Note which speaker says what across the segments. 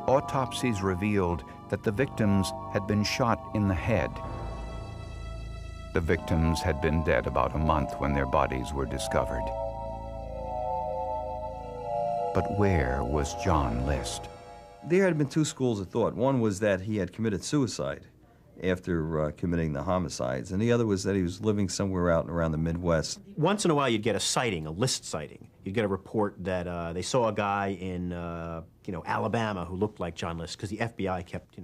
Speaker 1: autopsies revealed that the victims had been shot in the head. The victims had been dead about a month when their bodies were discovered. But where was John List?
Speaker 2: There had been two schools of thought. One was that he had committed suicide after committing the homicides, and the other was that he was living somewhere out around the Midwest.
Speaker 3: Once in a while, you'd get a sighting, a List sighting. You'd get a report that they saw a guy in, Alabama who looked like John List, because the FBI kept,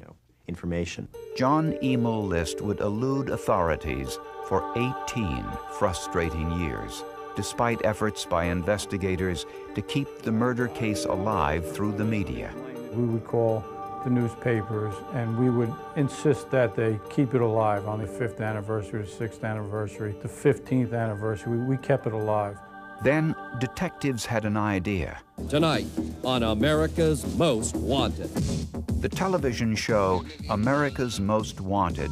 Speaker 3: information.
Speaker 1: John Emil List would elude authorities for 18 frustrating years, despite efforts by investigators to keep the murder case alive through the media.
Speaker 4: We would call the newspapers and we would insist that they keep it alive on the 5th anniversary, the 6th anniversary, the 15th anniversary. We kept it alive.
Speaker 1: Then detectives had an idea.
Speaker 5: Tonight on America's Most Wanted.
Speaker 1: The television show America's Most Wanted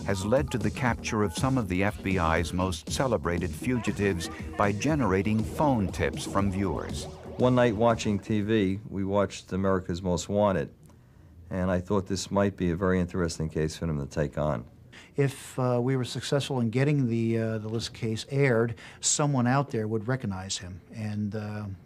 Speaker 1: has led to the capture of some of the FBI's most celebrated fugitives by generating phone tips from viewers.
Speaker 2: One night watching TV, we watched America's Most Wanted, and I thought this might be a very interesting case for them to take on.
Speaker 6: If we were successful in getting the List case aired, someone out there would recognize him and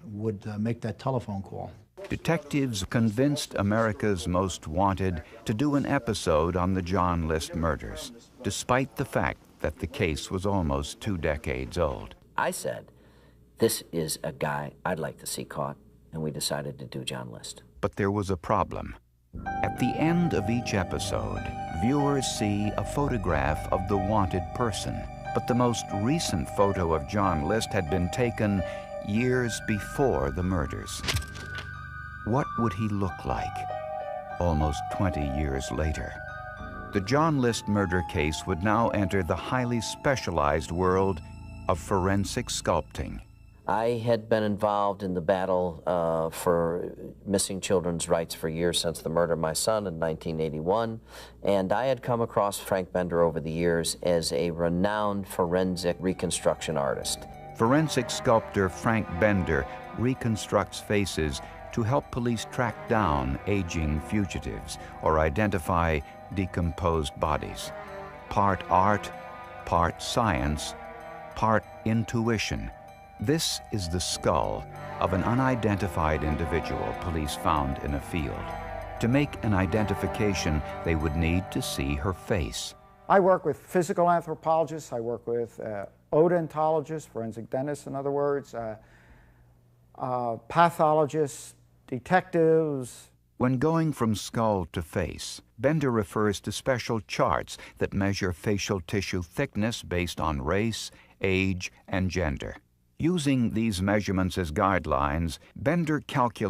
Speaker 6: would make that telephone call.
Speaker 1: Detectives convinced America's Most Wanted to do an episode on the John List murders, despite the fact that the case was almost 2 decades old.
Speaker 7: I said, this is a guy I'd like to see caught, and we decided to do John List.
Speaker 1: But there was a problem. At the end of each episode, viewers see a photograph of the wanted person, but the most recent photo of John List had been taken years before the murders. What would he look like almost 20 years later? The John List murder case would now enter the highly specialized world of forensic sculpting.
Speaker 7: I had been involved in the battle for missing children's rights for years since the murder of my son in 1981, and I had come across Frank Bender over the years as a renowned forensic reconstruction artist.
Speaker 1: Forensic sculptor Frank Bender reconstructs faces to help police track down aging fugitives or identify decomposed bodies. Part art, part science, part intuition. This is the skull of an unidentified individual police found in a field. To make an identification, they would need to see her face.
Speaker 8: I work with physical anthropologists, I work with odontologists, forensic dentists in other words, pathologists, detectives.
Speaker 1: When going from skull to face, Bender refers to special charts that measure facial tissue thickness based on race, age, and gender. Using these measurements as guidelines, Bender calculates